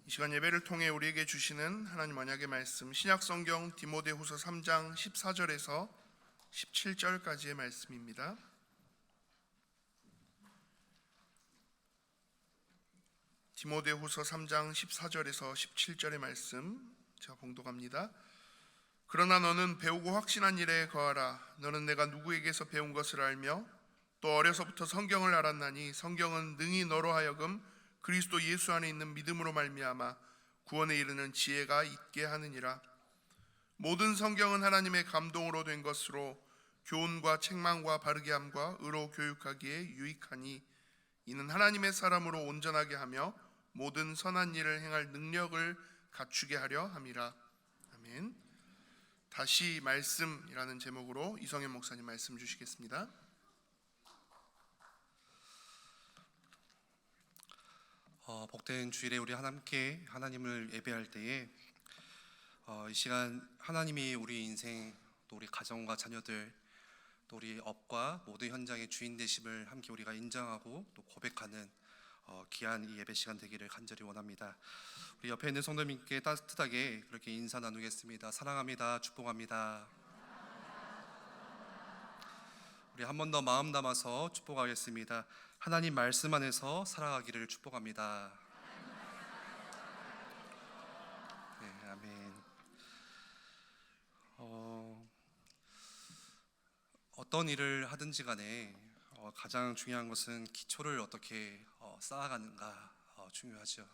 이 시간 예배를 통해 우리에게 주시는 하나님 언약의 말씀, 신약성경 디모데후서 3장 14절에서 17절까지의 말씀입니다. 디모데후서 3장 14절에서 17절의 말씀 제가 봉독합니다. 그러나 너는 배우고 확신한 일에 거하라. 너는 내가 누구에게서 배운 것을 알며 또 어려서부터 성경을 알았나니 성경은 능히 너로 하여금 그리스도 예수 안에 있는 믿음으로 말미암아 구원에 이르는 지혜가 있게 하느니라. 모든 성경은 하나님의 감동으로 된 것으로 교훈과 책망과 바르게 함과 의로 교육하기에 유익하니 이는 하나님의 사람으로 온전하게 하며 모든 선한 일을 행할 능력을 갖추게 하려 함이라. 아멘. 다시 말씀이라는 제목으로 이성현 목사님 말씀 주시겠습니다. 복된 주일에 우리 함께 하나님을 예배할 때에 이 시간 하나님이 우리 인생 또 우리 가정과 자녀들 또 우리 업과 모든 현장의 주인 되심을 함께 우리가 인정하고 또 고백하는 귀한 이 예배 시간 되기를 간절히 원합니다. 우리 옆에 있는 성도님께 따뜻하게 그렇게 인사 나누겠습니다. 사랑합니다. 축복합니다. 우리 한 번 더 마음 담아서 축복하겠습니다. 하나님 말씀 안에서 살아가기를 축복합니다. 네, 아멘. 어떤 일을 하든지 간에 가장 중요한 것은 기초를 어떻게 쌓아가는가 중요하죠.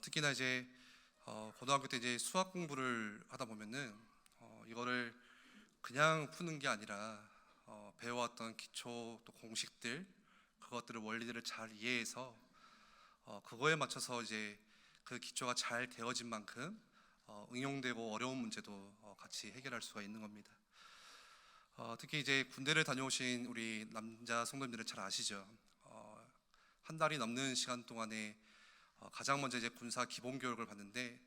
특히나 이제 고등학교 때 이제 수학 공부를 하다 보면은 이거를 그냥 푸는 게 아니라 배워왔던 기초 또 공식들 그것들을 원리들을 잘 이해해서 그거에 맞춰서 이제 그 기초가 잘 되어진 만큼 응용되고 어려운 문제도 같이 해결할 수가 있는 겁니다. 특히 이제 군대를 다녀오신 우리 남자 성도님들은 잘 아시죠. 한 달이 넘는 시간 동안에 가장 먼저 이제 군사 기본 교육을 받는데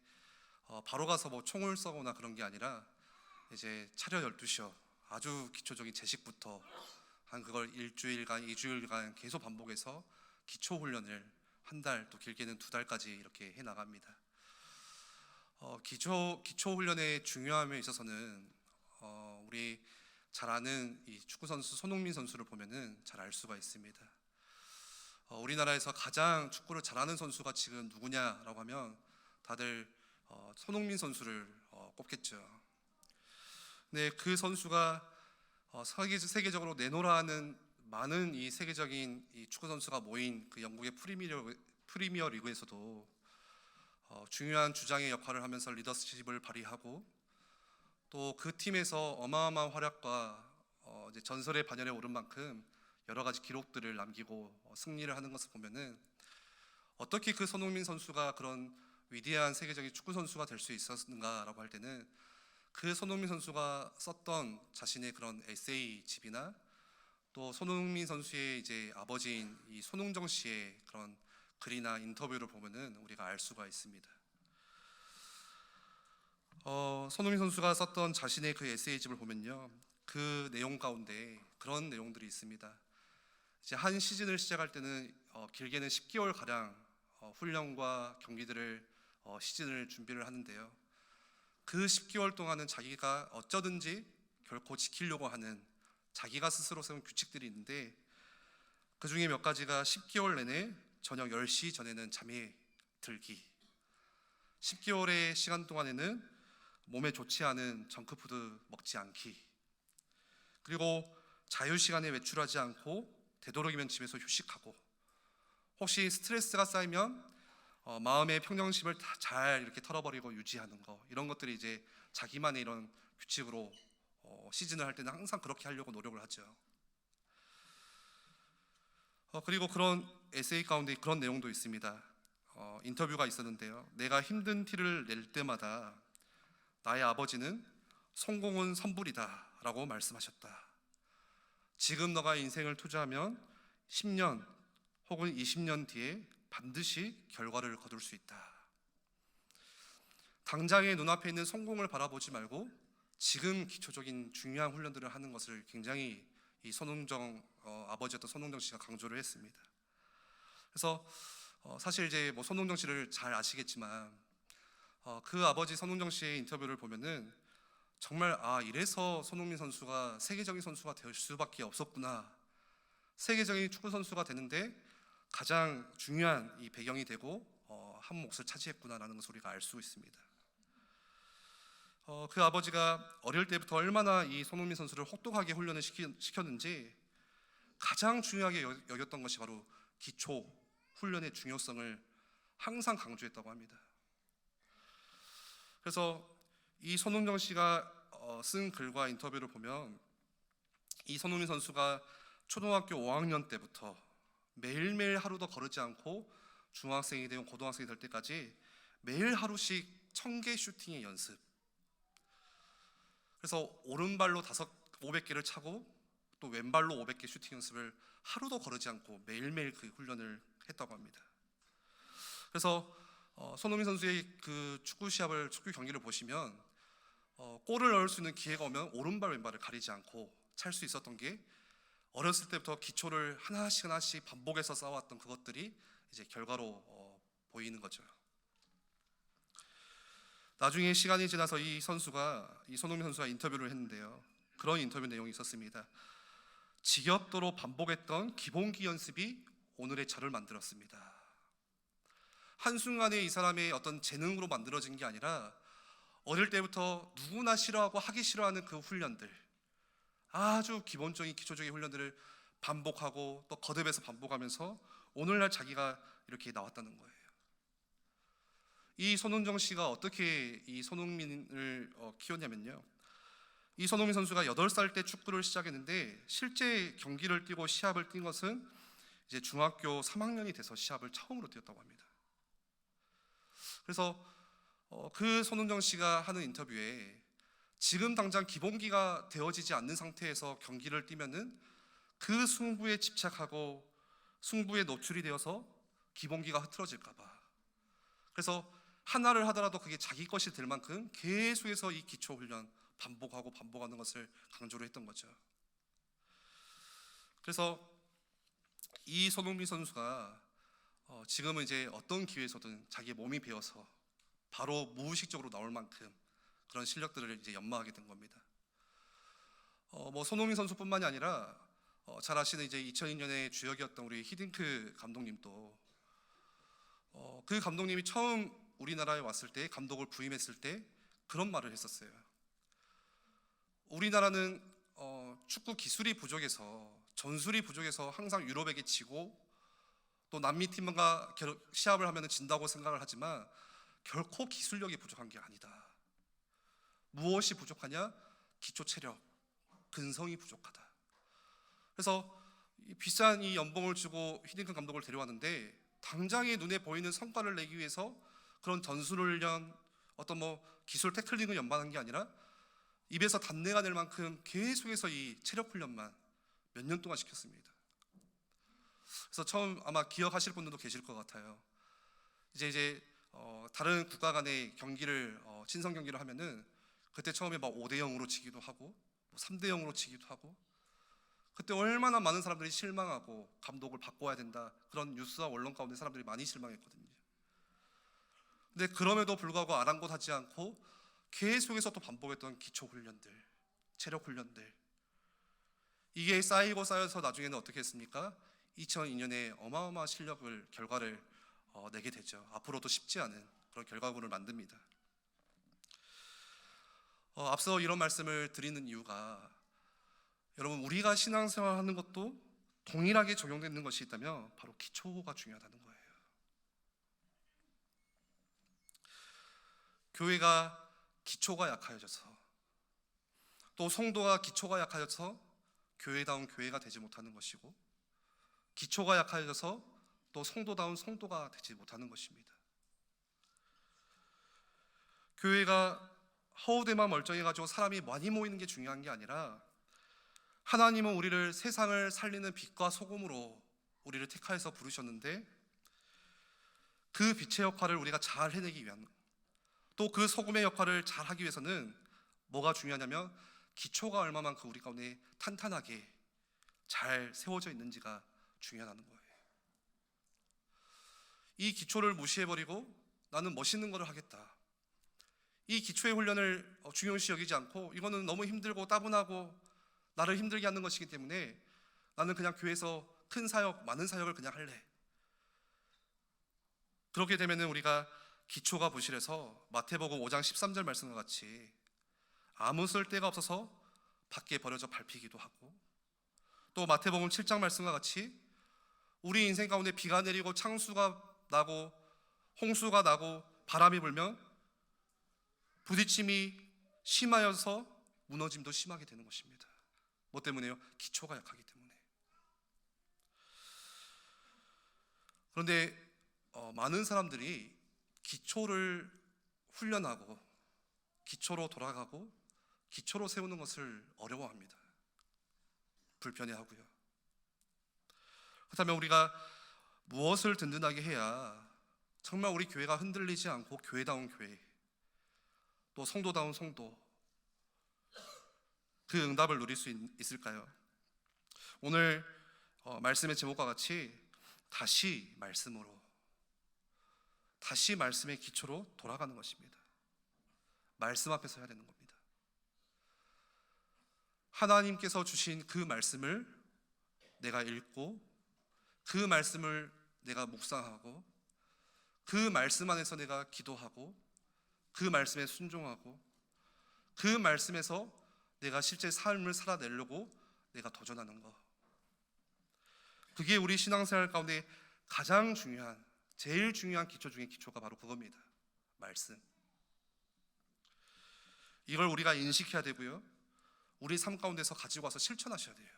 바로 가서 뭐 총을 쏘거나 그런 게 아니라 이제 차려 12시요. 아주 기초적인 제식부터 한 그걸 일주일간, 2주일간 계속 반복해서 기초 훈련을 한 달, 또 길게는 2달까지 이렇게 해 나갑니다. 기초 훈련의 중요함에 있어서는 우리 잘 아는 이 축구 선수 손흥민 선수를 보면은 잘 알 수가 있습니다. 우리나라에서 가장 축구를 잘하는 선수가 지금 누구냐라고 하면 다들 손흥민 선수를 꼽겠죠. 네, 그 선수가 세계적으로 내노라 하는 많은 이 세계적인 이 축구 선수가 모인 그 영국의 프리미어 리그에서도 중요한 주장의 역할을 하면서 리더십을 발휘하고 또 그 팀에서 어마어마한 활약과 이제 전설의 반열에 오른 만큼 여러 가지 기록들을 남기고 승리를 하는 것을 보면은 어떻게 그 손흥민 선수가 그런 위대한 세계적인 축구 선수가 될 수 있었는가라고 할 때는 그 손흥민 선수가 썼던 자신의 그런 에세이집이나 또 손흥민 선수의 이제 아버지인 이 손흥정 씨의 그런 글이나 인터뷰를 보면은 우리가 알 수가 있습니다. 손흥민 선수가 썼던 자신의 그 에세이집을 보면요, 그 내용 가운데 그런 내용들이 있습니다. 이제 한 시즌을 시작할 때는 길게는 10개월 가량 훈련과 경기들을 시즌을 준비를 하는데요. 그 10개월 동안은 자기가 어쩌든지 결코 지키려고 하는 자기가 스스로 세운 규칙들이 있는데 그 중에 몇 가지가 10개월 내내 저녁 10시 전에는 잠에 들기, 10개월의 시간 동안에는 몸에 좋지 않은 정크푸드 먹지 않기, 그리고 자유시간에 외출하지 않고 되도록이면 집에서 휴식하고, 혹시 스트레스가 쌓이면 마음의 평정심을 다 잘 이렇게 털어버리고 유지하는 거, 이런 것들이 이제 자기만의 이런 규칙으로 시즌을 할 때는 항상 그렇게 하려고 노력을 하죠. 그리고 그런 에세이 가운데 그런 내용도 있습니다. 인터뷰가 있었는데요, 내가 힘든 티를 낼 때마다 나의 아버지는 성공은 선불이다 라고 말씀하셨다. 지금 너가 인생을 투자하면 10년 혹은 20년 뒤에 반드시 결과를 거둘 수 있다. 당장의 눈앞에 있는 성공을 바라보지 말고 지금 기초적인 중요한 훈련들을 하는 것을 굉장히 이 손흥정 아버지였던 손흥정 씨가 강조를 했습니다. 그래서 사실 이제 뭐 손흥정 씨를 잘 아시겠지만 그 아버지 손흥정 씨의 인터뷰를 보면은 정말 이래서 손흥민 선수가 세계적인 선수가 될 수밖에 없었구나. 세계적인 축구 선수가 되는데 가장 중요한 이 배경이 되고 한 몫을 차지했구나라는 것을 우리가 알 수 있습니다. 그 아버지가 어릴 때부터 얼마나 이 손흥민 선수를 혹독하게 훈련을 시켰는지 가장 중요하게 여겼던 것이 바로 기초 훈련의 중요성을 항상 강조했다고 합니다. 그래서 이 손흥정 씨가 쓴 글과 인터뷰를 보면 이 손흥민 선수가 초등학교 5학년 때부터 매일매일 하루도 거르지 않고 중학생이 되고 고등학생이 될 때까지 매일 하루씩 1000개 슈팅의 연습. 그래서 오른발로 500개를 차고 또 왼발로 500개 슈팅 연습을 하루도 거르지 않고 매일매일 그 훈련을 했다고 합니다. 그래서 손흥민 선수의 그 축구 경기를 보시면 골을 넣을 수 있는 기회가 오면 오른발 왼발을 가리지 않고 찰 수 있었던 게 어렸을 때부터 기초를 하나씩 반복해서 쌓아왔던 그것들이 이제 결과로 보이는 거죠. 나중에 시간이 지나서 이 손흥민 선수가 인터뷰를 했는데요. 그런 인터뷰 내용이 있었습니다. 지겹도록 반복했던 기본기 연습이 오늘의 저를 만들었습니다. 한순간에 이 사람의 어떤 재능으로 만들어진 게 아니라 어릴 때부터 누구나 싫어하고 하기 싫어하는 그 훈련들, 아주 기본적인 기초적인 훈련들을 반복하고 또 거듭해서 반복하면서 오늘날 자기가 이렇게 나왔다는 거예요. 이 손흥정 씨가 어떻게 이 손흥민을 키웠냐면요. 이 손흥민 선수가 8살 때 축구를 시작했는데 실제 경기를 뛰고 시합을 뛴 것은 이제 중학교 3학년이 돼서 시합을 처음으로 뛰었다고 합니다. 그래서 그 손흥정 씨가 하는 인터뷰에 지금 당장 기본기가 되어지지 않는 상태에서 경기를 뛰면은 그 승부에 집착하고 승부에 노출이 되어서 기본기가 흐트러질까 봐. 그래서 하나를 하더라도 그게 자기 것이 될 만큼 계속해서 이 기초 훈련 반복하는 것을 강조를 했던 거죠. 그래서 이 손흥민 선수가 지금은 이제 어떤 기회에서든 자기 몸이 배어서 바로 무의식적으로 나올 만큼 그런 실력들을 이제 연마하게 된 겁니다. 뭐 손흥민 선수뿐만이 아니라 잘 아시는 이제 2002년에 주역이었던 우리 히딩크 감독님도 그 감독님이 처음 우리나라에 왔을 때 감독을 부임했을 때 그런 말을 했었어요. 우리나라는 축구 기술이 부족해서 전술이 부족해서 항상 유럽에게 지고 또 남미 팀과 시합을 하면 진다고 생각을 하지만 결코 기술력이 부족한 게 아니다. 무엇이 부족하냐? 기초 체력, 근성이 부족하다. 그래서 비싼 이 연봉을 주고 히딩크 감독을 데려왔는데 당장의 눈에 보이는 성과를 내기 위해서 그런 전술 훈련, 어떤 뭐 기술 태클링을 연마한 게 아니라 입에서 단내가 낼 만큼 계속해서 이 체력 훈련만 몇 년 동안 시켰습니다. 그래서 처음 아마 기억하실 분들도 계실 것 같아요. 이제 다른 국가 간의 경기를 친선 경기를 하면은 그때 처음에 막 5대 0으로 지기도 하고 3대 0으로 지기도 하고 그때 얼마나 많은 사람들이 실망하고 감독을 바꿔야 된다 그런 뉴스와 언론 가운데 사람들이 많이 실망했거든요. 근데 그럼에도 불구하고 아랑곳하지 않고 계속해서 또 반복했던 기초 훈련들, 체력 훈련들 이게 쌓이고 쌓여서 나중에는 어떻게 했습니까? 2002년에 어마어마한 결과를 내게 되죠. 앞으로도 쉽지 않은 그런 결과물을 만듭니다. 앞서 이런 말씀을 드리는 이유가 여러분 우리가 신앙생활하는 것도 동일하게 적용되는 것이 있다면 바로 기초가 중요하다는 거예요. 교회가 기초가 약해져서 또 성도가 기초가 약해져서 교회다운 교회가 되지 못하는 것이고 기초가 약해져서 또 성도다운 성도가 되지 못하는 것입니다. 교회가 허우대만 멀쩡해가지고 사람이 많이 모이는 게 중요한 게 아니라 하나님은 우리를 세상을 살리는 빛과 소금으로 우리를 택하여서 부르셨는데 그 빛의 역할을 우리가 잘 해내기 위한 또 그 소금의 역할을 잘 하기 위해서는 뭐가 중요하냐면 기초가 얼마만큼 우리 가운데 탄탄하게 잘 세워져 있는지가 중요하다는 거예요. 이 기초를 무시해버리고 나는 멋있는 거를 하겠다. 이 기초의 훈련을 중요시 여기지 않고 이거는 너무 힘들고 따분하고 나를 힘들게 하는 것이기 때문에 나는 그냥 교회에서 큰 사역, 많은 사역을 그냥 할래. 그렇게 되면은 우리가 기초가 부실해서 마태복음 5장 13절 말씀과 같이 아무 쓸데가 없어서 밖에 버려져 밟히기도 하고, 또 마태복음 7장 말씀과 같이 우리 인생 가운데 비가 내리고 창수가 나고 홍수가 나고 바람이 불면 부딪힘이 심하여서 무너짐도 심하게 되는 것입니다. 뭐 때문에요? 기초가 약하기 때문에. 그런데 많은 사람들이 기초를 훈련하고 기초로 돌아가고 기초로 세우는 것을 어려워합니다. 불편해하고요. 그렇다면 우리가 무엇을 든든하게 해야 정말 우리 교회가 흔들리지 않고 교회다운 교회, 또 성도다운 성도, 그 응답을 누릴 수 있을까요? 오늘 말씀의 제목과 같이 다시 말씀의 기초로 돌아가는 것입니다. 말씀 앞에서 해야 되는 겁니다. 하나님께서 주신 그 말씀을 내가 읽고 그 말씀을 내가 묵상하고 그 말씀 안에서 내가 기도하고 그 말씀에 순종하고 그 말씀에서 내가 실제 삶을 살아내려고 내가 도전하는 것, 그게 우리 신앙생활 가운데 가장 중요한, 제일 중요한 기초 중에 기초가 바로 그겁니다. 말씀. 이걸 우리가 인식해야 되고요, 우리 삶 가운데서 가지고 와서 실천하셔야 돼요.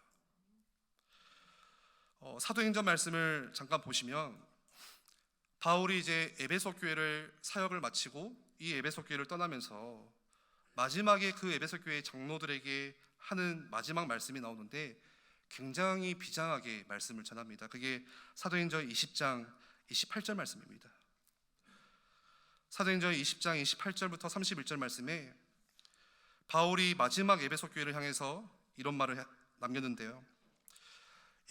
사도행전 말씀을 잠깐 보시면 바울이 이제 에베소 교회를 사역을 마치고 이 에베소 교회를 떠나면서 마지막에 그 에베소 교회 장로들에게 하는 마지막 말씀이 나오는데 굉장히 비장하게 말씀을 전합니다. 그게 사도행전 20장 28절 말씀입니다. 사도행전 20장 28절부터 31절 말씀에 바울이 마지막 에베소 교회를 향해서 이런 말을 남겼는데요.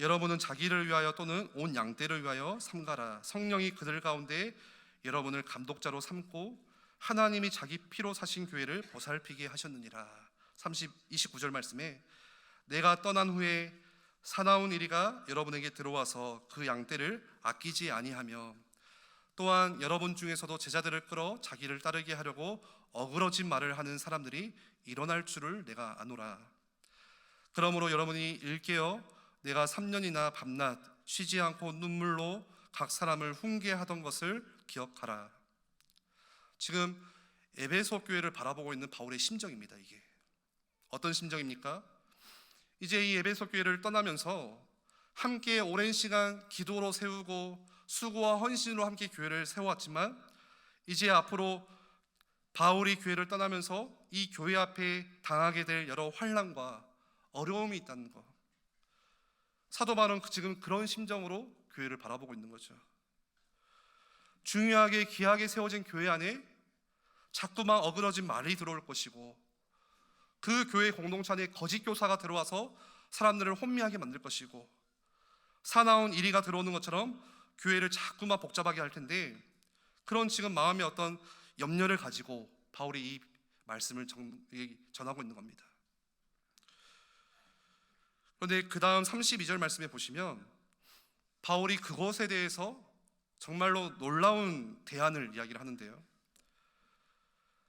여러분은 자기를 위하여 또는 온 양떼를 위하여 삼가라. 성령이 그들 가운데 여러분을 감독자로 삼고 하나님이 자기 피로 사신 교회를 보살피게 하셨느니라. 29절 말씀에 내가 떠난 후에 사나운 이리가 여러분에게 들어와서 그 양떼를 아끼지 아니하며 또한 여러분 중에서도 제자들을 끌어 자기를 따르게 하려고 어그러진 말을 하는 사람들이 일어날 줄을 내가 아노라. 그러므로 여러분이 일깨어 내가 3년이나 밤낮 쉬지 않고 눈물로 각 사람을 훈계하던 것을 기억하라. 지금 에베소 교회를 바라보고 있는 바울의 심정입니다. 이게 어떤 심정입니까? 이제 이 에베소 교회를 떠나면서 함께 오랜 시간 기도로 세우고 수고와 헌신으로 함께 교회를 세워왔지만 이제 앞으로 바울이 교회를 떠나면서 이 교회 앞에 당하게 될 여러 환난과 어려움이 있다는 것, 사도 바울은 지금 그런 심정으로 교회를 바라보고 있는 거죠. 중요하게 귀하게 세워진 교회 안에 자꾸만 어그러진 말이 들어올 것이고 그 교회 공동체 안에 거짓 교사가 들어와서 사람들을 혼미하게 만들 것이고 사나운 이리가 들어오는 것처럼 교회를 자꾸만 복잡하게 할 텐데, 그런 지금 마음의 어떤 염려를 가지고 바울이 이 말씀을 전하고 있는 겁니다. 그런데 그 다음 32절 말씀에 보시면 바울이 그것에 대해서 정말로 놀라운 대안을 이야기를 하는데요.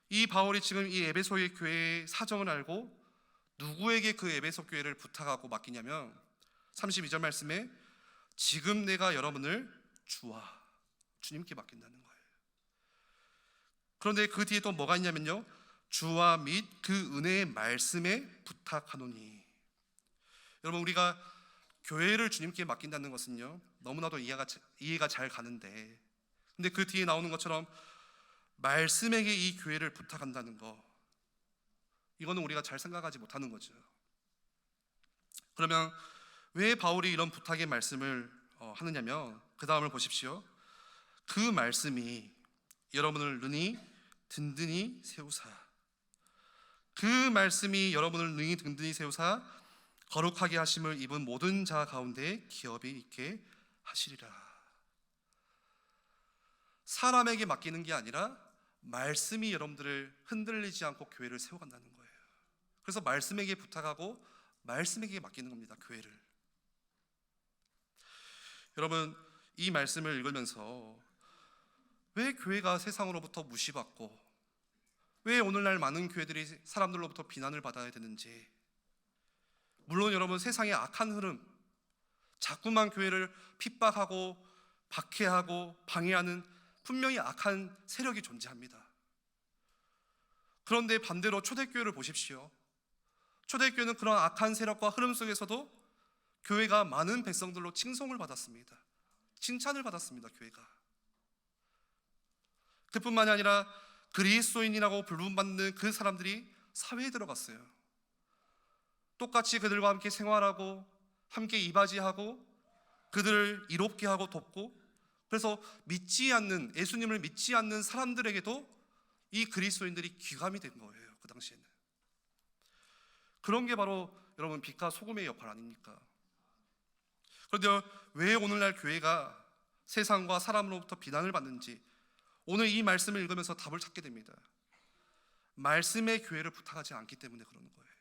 이 바울이 지금 이 에베소의 교회의 사정을 알고 누구에게 그 에베소 교회를 부탁하고 맡기냐면 32절 말씀에 지금 내가 여러분을 주님께 맡긴다는 거예요. 그런데 그 뒤에 또 뭐가 있냐면요, 주와 및 그 은혜의 말씀에 부탁하노니. 여러분, 우리가 교회를 주님께 맡긴다는 것은요 너무나도 이해가 잘 가는데, 근데 그 뒤에 나오는 것처럼 말씀에게 이 교회를 부탁한다는 거, 이거는 우리가 잘 생각하지 못하는 거죠. 그러면 왜 바울이 이런 부탁의 말씀을 하느냐면 그 다음을 보십시오. 그 말씀이 여러분을 능히 든든히 세우사, 그 말씀이 여러분을 능히 든든히 세우사 거룩하게 하심을 입은 모든 자 가운데 기업이 있게 하시리라. 사람에게 맡기는 게 아니라 말씀이 여러분들을 흔들리지 않고 교회를 세워간다는 거예요. 그래서 말씀에게 부탁하고 말씀에게 맡기는 겁니다, 교회를. 여러분, 이 말씀을 읽으면서 왜 교회가 세상으로부터 무시받고 왜 오늘날 많은 교회들이 사람들로부터 비난을 받아야 되는지, 물론 여러분 세상의 악한 흐름, 자꾸만 교회를 핍박하고 박해하고 방해하는 분명히 악한 세력이 존재합니다. 그런데 반대로 초대교회를 보십시오. 초대교회는 그런 악한 세력과 흐름 속에서도 교회가 많은 백성들로 칭송을 받았습니다. 칭찬을 받았습니다, 교회가. 그뿐만이 아니라 그리스도인이라고 부름받는 그 사람들이 사회에 들어갔어요. 똑같이 그들과 함께 생활하고 함께 이바지하고 그들을 이롭게 하고 돕고, 그래서 믿지 않는, 예수님을 믿지 않는 사람들에게도 이 그리스도인들이 귀감이 된 거예요, 그 당시에는. 그런 게 바로 여러분 빛과 소금의 역할 아닙니까? 그런데 왜 오늘날 교회가 세상과 사람으로부터 비난을 받는지 오늘 이 말씀을 읽으면서 답을 찾게 됩니다. 말씀의 교회를 부탁하지 않기 때문에 그러는 거예요.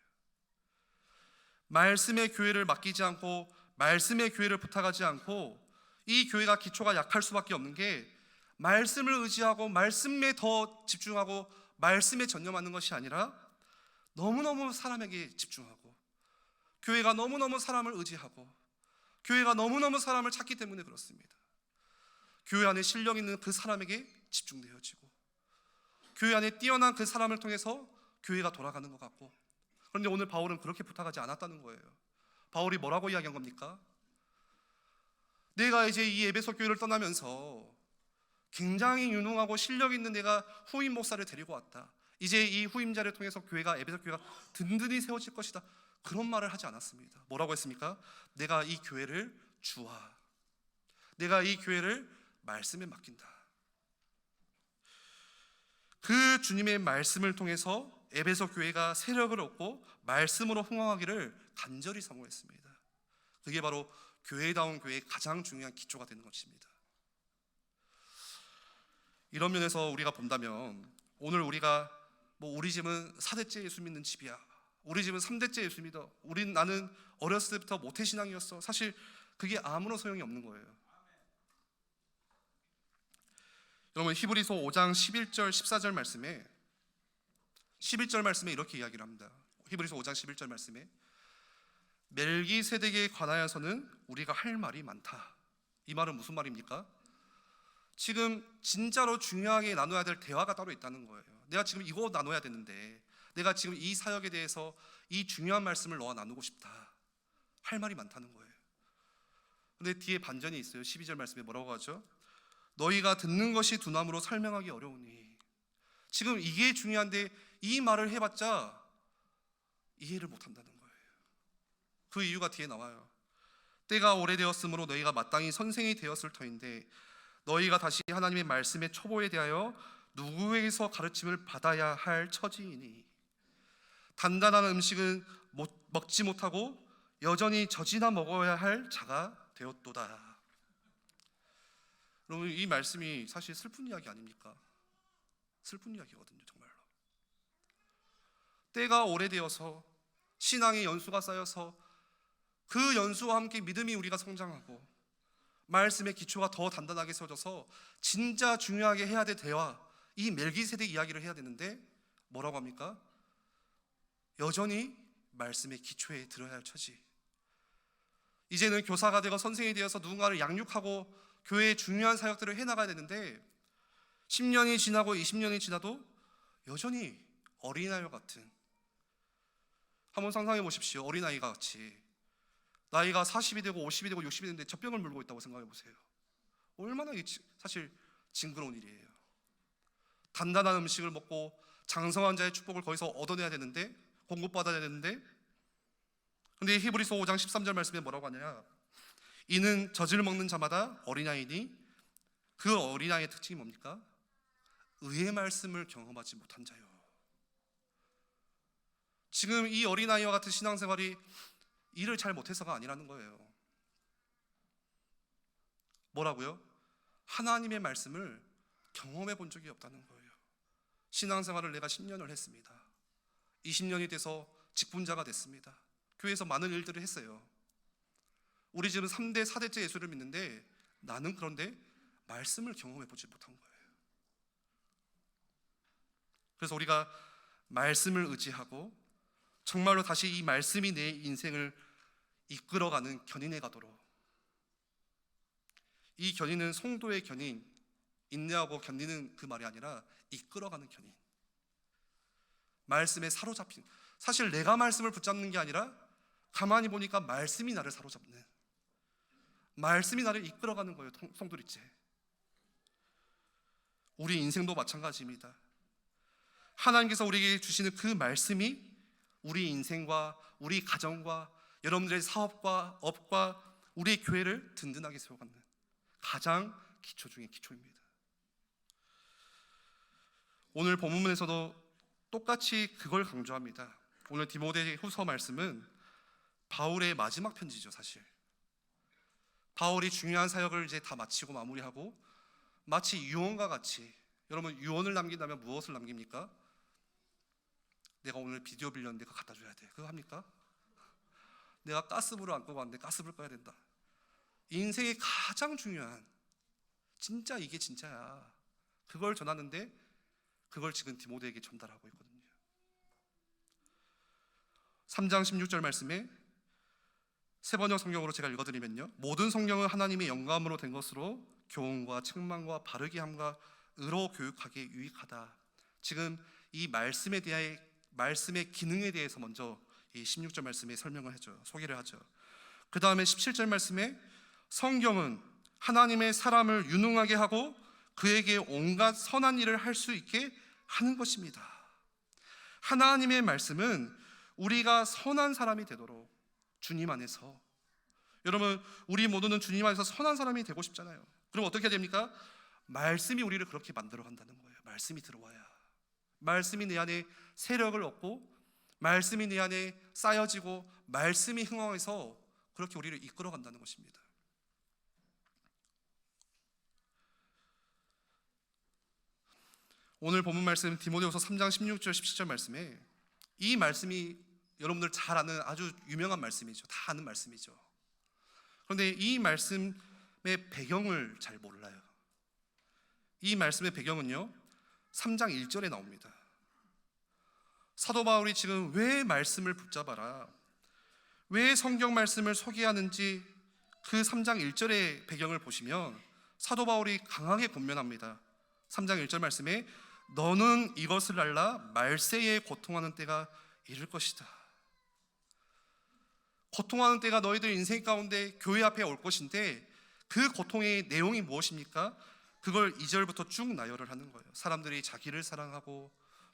말씀의 교회를 맡기지 않고 말씀의 교회를 부탁하지 않고 이 교회가 기초가 약할 수밖에 없는 게, 말씀을 의지하고 말씀에 더 집중하고 말씀에 전념하는 것이 아니라 너무너무 사람에게 집중하고, 교회가 너무너무 사람을 의지하고 교회가 너무너무 사람을 찾기 때문에 그렇습니다. 교회 안에 실력 있는 그 사람에게 집중되어지고 교회 안에 뛰어난 그 사람을 통해서 교회가 돌아가는 것 같고, 그런데 오늘 바울은 그렇게 부탁하지 않았다는 거예요. 바울이 뭐라고 이야기한 겁니까? 내가 이제 이 에베소 교회를 떠나면서 굉장히 유능하고 실력 있는 내가 후임 목사를 데리고 왔다. 이제 이 후임자를 통해서 교회가, 에베소 교회가 든든히 세워질 것이다. 그런 말을 하지 않았습니다. 뭐라고 했습니까? 내가 이 교회를 주와, 내가 이 교회를 말씀에 맡긴다. 그 주님의 말씀을 통해서 에베소 교회가 세력을 얻고 말씀으로 흥황하기를 간절히 사모했습니다. 그게 바로 교회다운 교회의 가장 중요한 기초가 되는 것입니다. 이런 면에서 우리가 본다면 오늘 우리가 우리 집은 4대째 예수 믿는 집이야, 우리 집은 3대째 예수 믿어, 나는 어렸을 때부터 모태신앙이었어, 사실 그게 아무런 소용이 없는 거예요. 여러분, 히브리서 5장 11절 14절 말씀에 11절 말씀에 이렇게 이야기를 합니다. 히브리서 5장 11절 말씀에 멜기세덱에 관하여서는 우리가 할 말이 많다. 이 말은 무슨 말입니까? 지금 진짜로 중요하게 나눠야 될 대화가 따로 있다는 거예요. 내가 지금 이거 나눠야 되는데, 내가 지금 이 사역에 대해서 이 중요한 말씀을 너와 나누고 싶다. 할 말이 많다는 거예요. 근데 뒤에 반전이 있어요. 12절 말씀에 뭐라고 하죠? 너희가 듣는 것이 두나무로 설명하기 어려우니. 지금 이게 중요한데 이 말을 해봤자 이해를 못한다는 거예요. 그 이유가 뒤에 나와요. 때가 오래되었으므로 너희가 마땅히 선생이 되었을 터인데 너희가 다시 하나님의 말씀의 초보에 대하여 누구에게서 가르침을 받아야 할 처지이니 단단한 음식은 먹지 못하고 여전히 젖이나 먹어야 할 자가 되었도다. 여러분, 이 말씀이 사실 슬픈 이야기 아닙니까? 슬픈 이야기거든요, 정말로. 때가 오래되어서 신앙의 연수가 쌓여서 그 연수와 함께 믿음이 우리가 성장하고 말씀의 기초가 더 단단하게 세워져서 진짜 중요하게 해야 될 대화, 이 멜기세덱 이야기를 해야 되는데 뭐라고 합니까? 여전히 말씀의 기초에 들어야 할 처지. 이제는 교사가 되고 선생이 되어서 누군가를 양육하고 교회의 중요한 사역들을 해나가야 되는데 10년이 지나고 20년이 지나도 여전히 어린아이와 같은, 한번 상상해 보십시오. 어린아이가 같이 나이가 40이 되고 50이 되고 60이 되는데 젖병을 물고 있다고 생각해 보세요. 얼마나 사실 징그러운 일이에요. 단단한 음식을 먹고 장성한 자의 축복을 거기서 얻어내야 되는데, 공급받아야 되는데, 근데 히브리서 5장 13절 말씀에 뭐라고 하냐? 이는 젖을 먹는 자마다 어린아이니 그 어린아이의 특징이 뭡니까? 의의 말씀을 경험하지 못한 자요. 지금 이 어린아이와 같은 신앙생활이 일을 잘 못해서가 아니라는 거예요. 뭐라고요? 하나님의 말씀을 경험해 본 적이 없다는 거예요. 신앙생활을 내가 10년을 했습니다. 20년이 돼서 직분자가 됐습니다. 교회에서 많은 일들을 했어요. 우리 집은 3대 4대째 예수를 믿는데 나는 그런데 말씀을 경험해 보지 못한 거예요. 그래서 우리가 말씀을 의지하고 정말로 다시 이 말씀이 내 인생을 이끌어가는 견인해 가도록, 이 견인은 성도의 견인, 인내하고 견디는 그 말이 아니라 이끌어가는 견인, 말씀에 사로잡힌, 사실 내가 말씀을 붙잡는 게 아니라 가만히 보니까 말씀이 나를 사로잡는, 말씀이 나를 이끌어가는 거예요. 성도리째, 우리 인생도 마찬가지입니다. 하나님께서 우리에게 주시는 그 말씀이 우리 인생과 우리 가정과 여러분들의 사업과 업과 우리의 교회를 든든하게 세워가는 가장 기초 중의 기초입니다. 오늘 본문에서도 똑같이 그걸 강조합니다. 오늘 디모데후서 말씀은 바울의 마지막 편지죠. 사실 바울이 중요한 사역을 이제 다 마치고 마무리하고 마치 유언과 같이, 여러분 유언을 남긴다면 무엇을 남깁니까? 내가 오늘 비디오 빌렸는데 그거 갖다 줘야 돼. 그거 합니까? 내가 가스불을 안 끄고 왔는데 가스불 꺼야 된다. 인생의 가장 중요한, 진짜 이게 진짜야, 그걸 전하는데 그걸 지금 디모데에게 전달하고 있거든요. 3장 16절 말씀에 세번역 성경으로 제가 읽어드리면요, 모든 성경은 하나님의 영감으로 된 것으로 교훈과 책망과 바르게 함과 의로 교육하기에 유익하다. 지금 이 말씀에 대해, 말씀의 기능에 대해서 먼저 이 16절 말씀에 설명을 해줘요. 소개를 하죠. 그 다음에 17절 말씀에 성경은 하나님의 사람을 유능하게 하고 그에게 온갖 선한 일을 할 수 있게 하는 것입니다. 하나님의 말씀은 우리가 선한 사람이 되도록, 주님 안에서, 여러분 우리 모두는 주님 안에서 선한 사람이 되고 싶잖아요. 그럼 어떻게 해야 됩니까? 말씀이 우리를 그렇게 만들어 간다는 거예요. 말씀이 들어와야, 말씀이 내 안에 세력을 얻고 말씀이 내 안에 쌓여지고 말씀이 흥황해서 그렇게 우리를 이끌어 간다는 것입니다. 오늘 본문 말씀 디모데후서 3장 16절 17절 말씀에 이 말씀이 여러분들 잘 아는 아주 유명한 말씀이죠. 다 아는 말씀이죠. 그런데 이 말씀의 배경을 잘 몰라요. 이 말씀의 배경은요, 3장 1절에 나옵니다. 사도 바울이 지금 왜 말씀을 붙잡아라, 왜 성경 말씀을 소개하는지 그 3장 1절의 배경을 보시면 사도 바울이 강하게 권면합니다. 3장 1절 말씀에 너는 이것을 알라, 말세에 고통하는 때가 이를 것이다. 고통하는 때가 너희들 인생 가운데 교회 앞에 올 것인데 그 고통의 내용이 무엇입니까? 그걸 2절부터 쭉 나열을 하는 거예요. 사람들이 자기를 사랑하고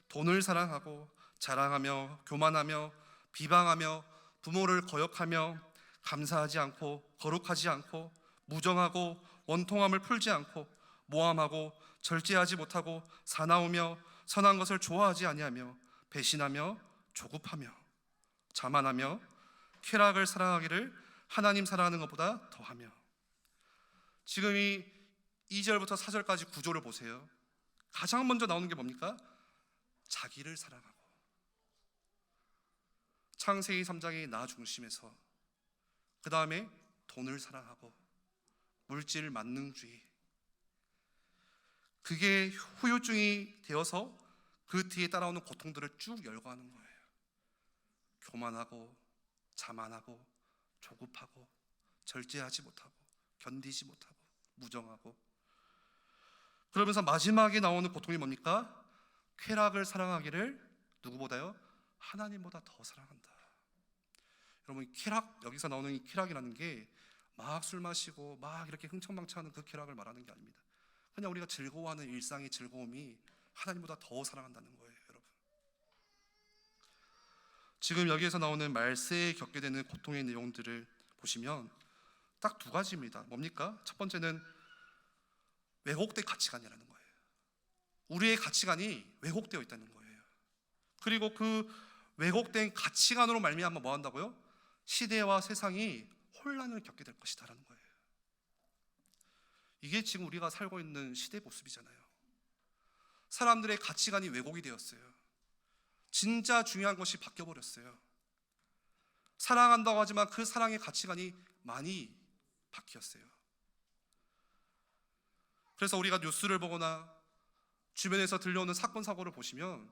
돈을 사랑하고 자랑하며 교만하며 비방하며 부모를 거역하며 감사하지 않고 거룩하지 않고 무정하고 원통함을 풀지 않고 모함하고 절제하지 못하고 사나우며 선한 것을 좋아하지 아니하며 배신하며 조급하며 자만하며 쾌락을 사랑하기를 하나님 사랑하는 것보다 더하며. 지금 이 2절부터 4절까지 구조를 보세요. 가장 먼저 나오는 게 뭡니까? 자기를 사랑하고, 창세기 3장의 나 중심에서, 그 다음에 돈을 사랑하고 물질 만능주의, 그게 후유증이 되어서 그 뒤에 따라오는 고통들을 쭉 열거하는 거예요. 교만하고 자만하고 조급하고 절제하지 못하고 견디지 못하고 무정하고, 그러면서 마지막에 나오는 고통이 뭡니까? 쾌락을 사랑하기를 누구보다요? 하나님보다 더 사랑한다. 여러분, 쾌락, 여기서 나오는 이 쾌락이라는 게 막 술 마시고 막 이렇게 흥청망청하는 그 쾌락을 말하는 게 아닙니다. 그냥 우리가 즐거워하는 일상의 즐거움이 하나님보다 더 사랑한다는 거예요. 여러분, 지금 여기에서 나오는 말세에 겪게 되는 고통의 내용들을 보시면 딱 두 가지입니다. 뭡니까? 첫 번째는 왜곡된 가치관이라는 거예요. 우리의 가치관이 왜곡되어 있다는 거예요. 그리고 그 왜곡된 가치관으로 말미암아 뭐 한다고요? 시대와 세상이 혼란을 겪게 될 것이다라는 거예요. 이게 지금 우리가 살고 있는 시대 모습이잖아요. 사람들의 가치관이 왜곡이 되었어요. 진짜 중요한 것이 바뀌어버렸어요. 사랑한다고 하지만 그 사랑의 가치관이 많이 바뀌었어요. 그래서 우리가 뉴스를 보거나 주변에서 들려오는 사건 사고를 보시면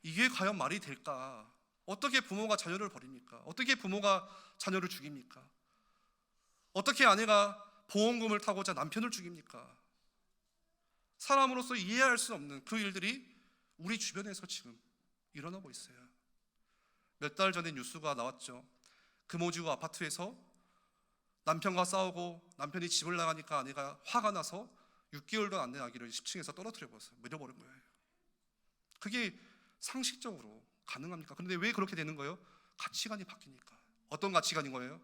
이게 과연 말이 될까? 어떻게 부모가 자녀를 버립니까? 어떻게 부모가 자녀를 죽입니까? 어떻게 아내가 보험금을 타고자 남편을 죽입니까? 사람으로서 이해할 수 없는 그 일들이 우리 주변에서 지금 일어나고 있어요. 몇 달 전에 뉴스가 나왔죠. 금호지구 아파트에서 남편과 싸우고 남편이 집을 나가니까 아내가 화가 나서 6개월도 안 된 아기를 10층에서 떨어뜨려 버렸어요. 밀어버린 거예요. 그게 상식적으로 가능합니까? 그런데 왜 그렇게 되는 거예요? 가치관이 바뀌니까. 어떤 가치관인 거예요?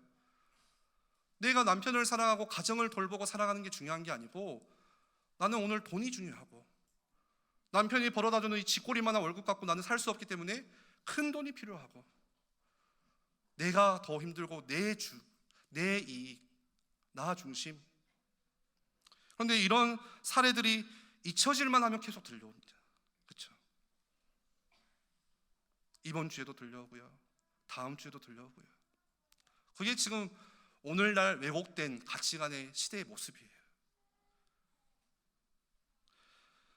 내가 남편을 사랑하고 가정을 돌보고 살아가는 게 중요한 게 아니고 나는 오늘 돈이 중요하고 남편이 벌어다주는 이 쥐꼬리만한 월급 갖고 나는 살 수 없기 때문에 큰 돈이 필요하고 내가 더 힘들고 내 이익, 나 중심. 그런데 이런 사례들이 잊혀질만 하면 계속 들려옵니다. 그렇죠? 이번 주에도 들려오고요. 다음 주에도 들려오고요. 그게 지금 오늘날 왜곡된 가치관의 시대의 모습이에요.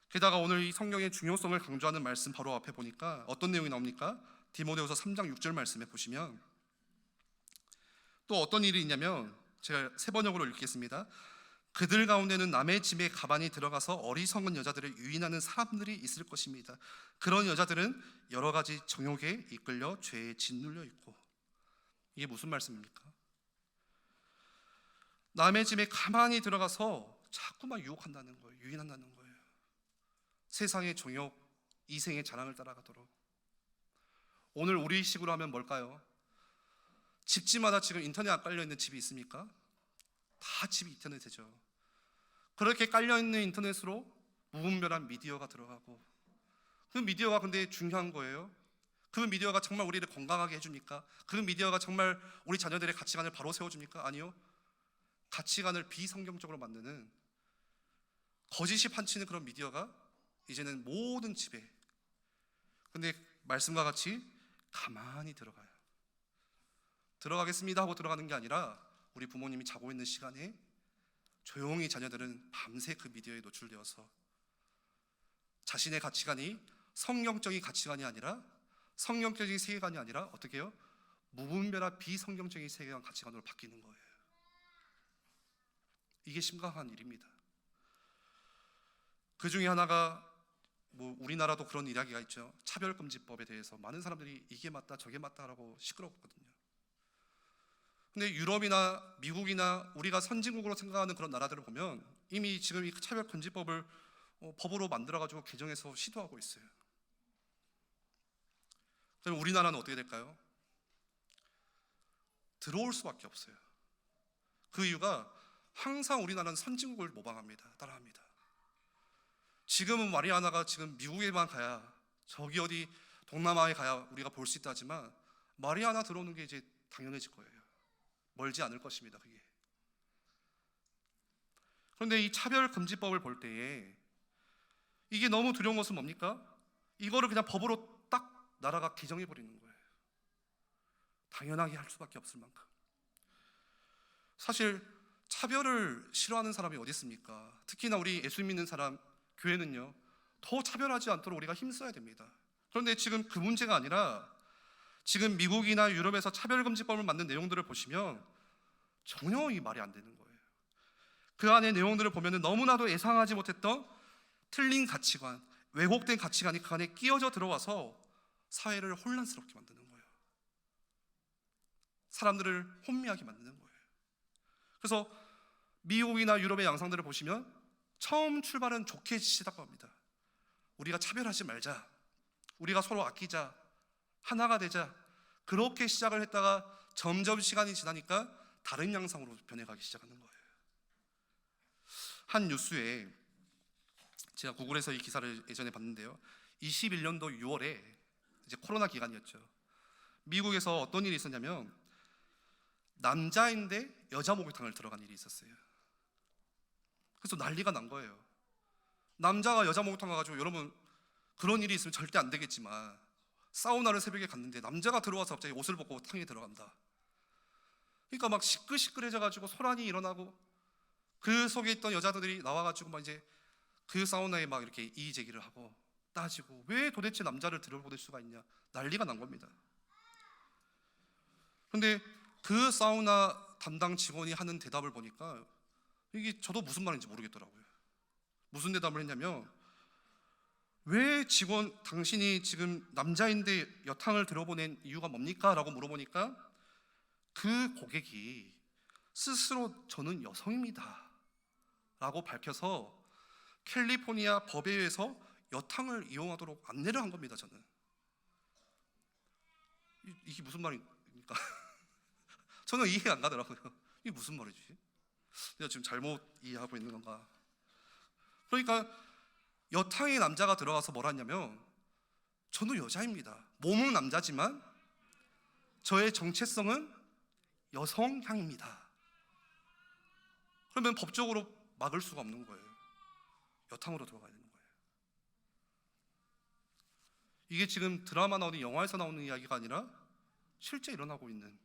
게다가 오늘 이 성경의 중요성을 강조하는 말씀 바로 앞에 보니까 어떤 내용이 나옵니까? 디모데후서 3장 6절 말씀에 보시면 또 어떤 일이 있냐면 제가 세 번역으로 읽겠습니다. 그들 가운데는 남의 집에 가만히 들어가서 어리석은 여자들을 유인하는 사람들이 있을 것입니다. 그런 여자들은 여러 가지 정욕에 이끌려 죄에 짓눌려 있고. 이게 무슨 말씀입니까? 남의 집에 가만히 들어가서 자꾸만 유혹한다는 거예요. 유인한다는 거예요. 세상의 종욕, 이생의 자랑을 따라가도록. 오늘 우리식으로 하면 뭘까요? 집집마다 지금 인터넷 안 깔려있는 집이 있습니까? 다 집이 인터넷이죠. 그렇게 깔려있는 인터넷으로 무분별한 미디어가 들어가고 그 미디어가 근데 중요한 거예요. 그 미디어가 정말 우리를 건강하게 해줍니까? 그 미디어가 정말 우리 자녀들의 가치관을 바로 세워줍니까? 아니요. 가치관을 비성경적으로 만드는 거짓이 판치는 그런 미디어가 이제는 모든 집에 근데 말씀과 같이 가만히 들어가요. 들어가겠습니다 하고 들어가는 게 아니라 우리 부모님이 자고 있는 시간에 조용히 자녀들은 밤새 그 미디어에 노출되어서 자신의 가치관이 성경적인 가치관이 아니라 성경적인 세계관이 아니라 어떻게 해요? 무분별한 비성경적인 세계관 가치관으로 바뀌는 거예요. 이게 심각한 일입니다. 그 중에 하나가 우리나라도 그런 이야기가 있죠. 차별금지법에 대해서 많은 사람들이 이게 맞다 저게 맞다라고 시끄럽거든요. 근데 유럽이나 미국이나 우리가 선진국으로 생각하는 그런 나라들을 보면 이미 지금 이 차별금지법을 법으로 만들어가지고 개정해서 시도하고 있어요. 그럼 우리나라는 어떻게 될까요? 들어올 수밖에 없어요. 그 이유가 항상 우리나라는 선진국을 모방합니다. 따라합니다. 지금은 마리아나가 지금 미국에만 가야 저기 어디 동남아에 가야 우리가 볼 수 있다 하지만 마리아나 들어오는 게 이제 당연해질 거예요. 멀지 않을 것입니다. 그게. 그런데 이 차별금지법을 볼 때에 이게 너무 두려운 것은 뭡니까? 이거를 그냥 법으로 딱 나라가 개정해 버리는 거예요. 당연하게 할 수밖에 없을 만큼. 사실 차별을 싫어하는 사람이 어디 있습니까? 특히나 우리 예수 믿는 사람 교회는요 더 차별하지 않도록 우리가 힘써야 됩니다. 그런데 지금 그 문제가 아니라 지금 미국이나 유럽에서 차별금지법을 만든 내용들을 보시면 전혀 이 말이 안 되는 거예요. 그 안에 내용들을 보면 너무나도 예상하지 못했던 틀린 가치관, 왜곡된 가치관이 그 안에 끼어져 들어와서 사회를 혼란스럽게 만드는 거예요. 사람들을 혼미하게 만드는 거예요. 그래서 미국이나 유럽의 양상들을 보시면 처음 출발은 좋게 시작합니다. 우리가 차별하지 말자, 우리가 서로 아끼자, 하나가 되자, 그렇게 시작을 했다가 점점 시간이 지나니까 다른 양상으로 변해가기 시작하는 거예요. 한 뉴스에 제가 구글에서 이 기사를 예전에 봤는데요, 21년도 6월에 이제 코로나 기간이었죠. 미국에서 어떤 일이 있었냐면 남자인데 여자 목욕탕을 들어간 일이 있었어요. 그래서 난리가 난 거예요. 남자가 여자 목욕탕 가가지고, 여러분 그런 일이 있으면 절대 안 되겠지만 사우나를 새벽에 갔는데 남자가 들어와서 갑자기 옷을 벗고 탕에 들어간다. 그러니까 막 시끌시끌해져가지고 소란이 일어나고, 그 속에 있던 여자들이 나와가지고 막 이제 그 사우나에 막 이렇게 이의 제기를 하고 따지고, 왜 도대체 남자를 들여보낼 수가 있냐, 난리가 난 겁니다. 근데 그 사우나 담당 직원이 하는 대답을 보니까 이게 저도 무슨 말인지 모르겠더라고요. 무슨 대답을 했냐면, 왜 직원, 당신이 지금 남자인데 여탕을 들여보낸 이유가 뭡니까? 라고 물어보니까 그 고객이 스스로 저는 여성입니다 라고 밝혀서 캘리포니아 법에 의해서 여탕을 이용하도록 안내를 한 겁니다. 저는 이게 무슨 말입니까? 저는 이해가 안 가더라고요. 이게 무슨 말이지? 내가 지금 잘못 이해하고 있는 건가? 그러니까 여탕에 남자가 들어가서 뭘 하냐면, 저는 여자입니다, 몸은 남자지만 저의 정체성은 여성향입니다. 그러면 법적으로 막을 수가 없는 거예요. 여탕으로 들어가야 되는 거예요. 이게 지금 드라마 나오는, 영화에서 나오는 이야기가 아니라 실제 일어나고 있는,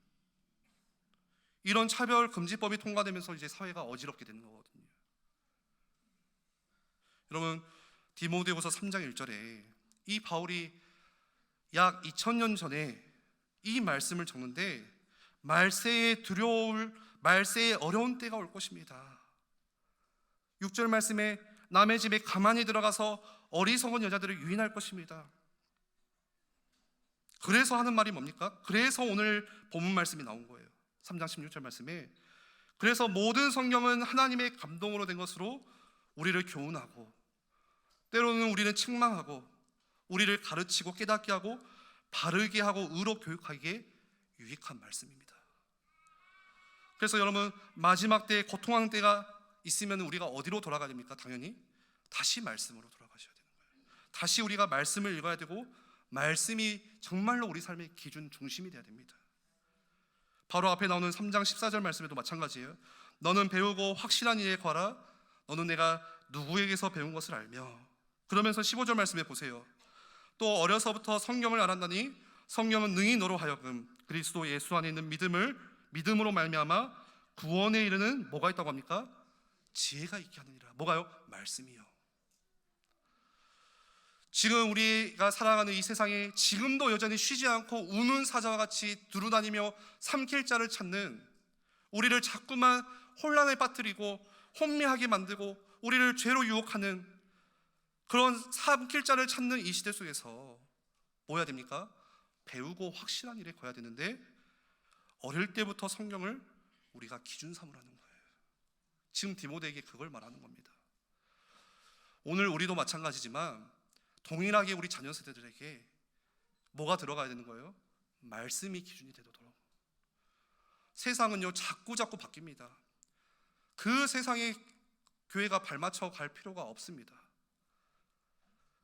이런 차별 금지법이 통과되면서 이제 사회가 어지럽게 되는 거거든요. 여러분, 디모데후서 3장 1절에 이 바울이 약 2000년 전에 이 말씀을 적는데, 말세에 어려운 때가 올 것입니다. 6절 말씀에 남의 집에 가만히 들어가서 어리석은 여자들을 유인할 것입니다. 그래서 하는 말이 뭡니까? 그래서 오늘 본문 말씀이 나온 거예요. 3장 16절 말씀에, 그래서 모든 성경은 하나님의 감동으로 된 것으로 우리를 교훈하고, 때로는 우리는 책망하고, 우리를 가르치고 깨닫게 하고 바르게 하고 의로 교육하기에 유익한 말씀입니다. 그래서 여러분, 마지막 때에 고통하는 때가 있으면 우리가 어디로 돌아가야 됩니까? 당연히 다시 말씀으로 돌아가셔야 되는 거예요. 다시 우리가 말씀을 읽어야 되고, 말씀이 정말로 우리 삶의 기준 중심이 돼야 됩니다. 바로 앞에 나오는 3장 14절 말씀에도 마찬가지예요. 너는 배우고 확실한 일에 거하라. 너는 내가 누구에게서 배운 것을 알며. 그러면서 15절 말씀에 보세요. 또 어려서부터 성경을 알았나니 성경은 능히 너로 하여금 그리스도 예수 안에 있는 믿음으로 말미암아 구원에 이르는 뭐가 있다고 합니까? 지혜가 있게 하느니라. 뭐가요? 말씀이요. 지금 우리가 살아가는 이 세상에 지금도 여전히 쉬지 않고 우는 사자와 같이 두루다니며 삼킬 자를 찾는, 우리를 자꾸만 혼란에 빠뜨리고 혼미하게 만들고 우리를 죄로 유혹하는 그런 삼킬 자를 찾는 이 시대 속에서 뭐 해야 됩니까? 배우고 확실한 일에 거야 되는데, 어릴 때부터 성경을 우리가 기준 삼으라는 거예요. 지금 디모데에게 그걸 말하는 겁니다. 오늘 우리도 마찬가지지만 동일하게 우리 자녀 세대들에게 뭐가 들어가야 되는 거예요? 말씀이 기준이 되도록. 세상은요 자꾸 바뀝니다. 그 세상에 교회가 발맞춰 갈 필요가 없습니다.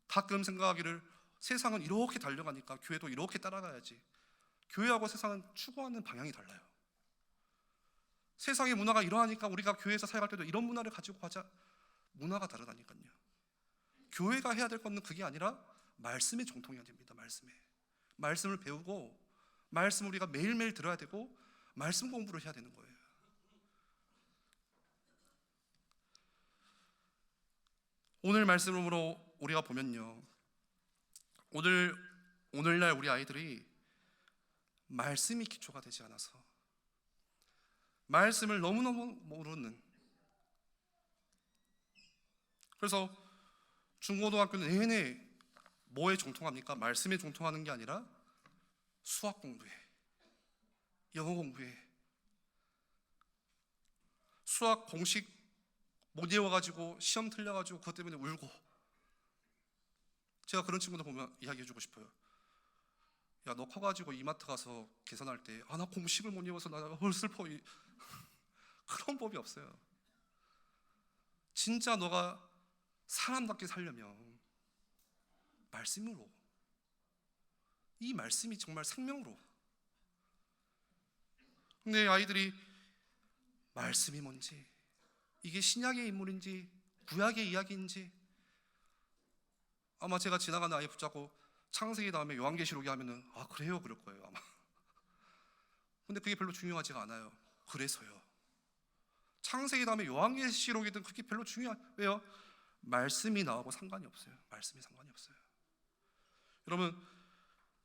가끔 생각하기를, 세상은 이렇게 달려가니까 교회도 이렇게 따라가야지. 교회하고 세상은 추구하는 방향이 달라요. 세상의 문화가 이러하니까 우리가 교회에서 살아갈 때도 이런 문화를 가지고 가자. 문화가 다르다니까요. 교회가 해야 될 것은 그게 아니라 말씀에 정통해야 됩니다. 말씀을 배우고, 말씀을 우리가 매일매일 들어야 되고, 말씀 공부를 해야 되는 거예요. 오늘 말씀으로 우리가 보면요, 오늘날 우리 아이들이 말씀이 기초가 되지 않아서 말씀을 너무너무 모르는, 그래서 중고등학교는 내내 뭐에 종통합니까? 말씀에 종통하는 게 아니라 수학 공부에, 영어 공부에, 수학 공식 못 외워가지고 시험 틀려가지고 그것 때문에 울고. 제가 그런 친구들 보면 이야기해주고 싶어요. 야, 너 커가지고 이마트 가서 계산할 때, 나 공식을 못 외워서 나 슬퍼. 그런 법이 없어요. 진짜 너가 사람답게 살려면 말씀으로, 이 말씀이 정말 생명으로. 근데 아이들이 말씀이 뭔지, 이게 신약의 인물인지 구약의 이야기인지 아마 제가 지나가는 아이 붙잡고 창세기 다음에 요한계시록이 하면은 아 그래요 그럴 거예요 아마. 근데 그게 별로 중요하지가 않아요. 그래서요. 창세기 다음에 요한계시록이든 그게 별로 왜요? 말씀이 나하고 상관이 없어요. 말씀이 상관이 없어요. 여러분,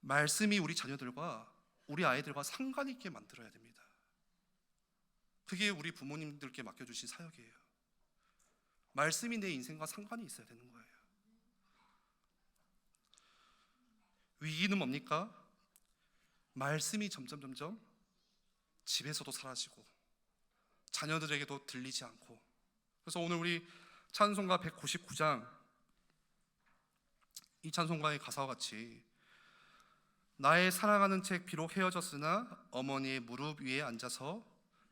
말씀이 우리 자녀들과 우리 아이들과 상관 있게 만들어야 됩니다. 그게 우리 부모님들께 맡겨주신 사역이에요. 말씀이 내 인생과 상관이 있어야 되는 거예요. 위기는 뭡니까? 말씀이 점점 집에서도 사라지고 자녀들에게도 들리지 않고. 그래서 오늘 우리 찬송가 199장 이 찬송가의 가사와 같이 나의 사랑하는 책 비록 헤어졌으나 어머니의 무릎 위에 앉아서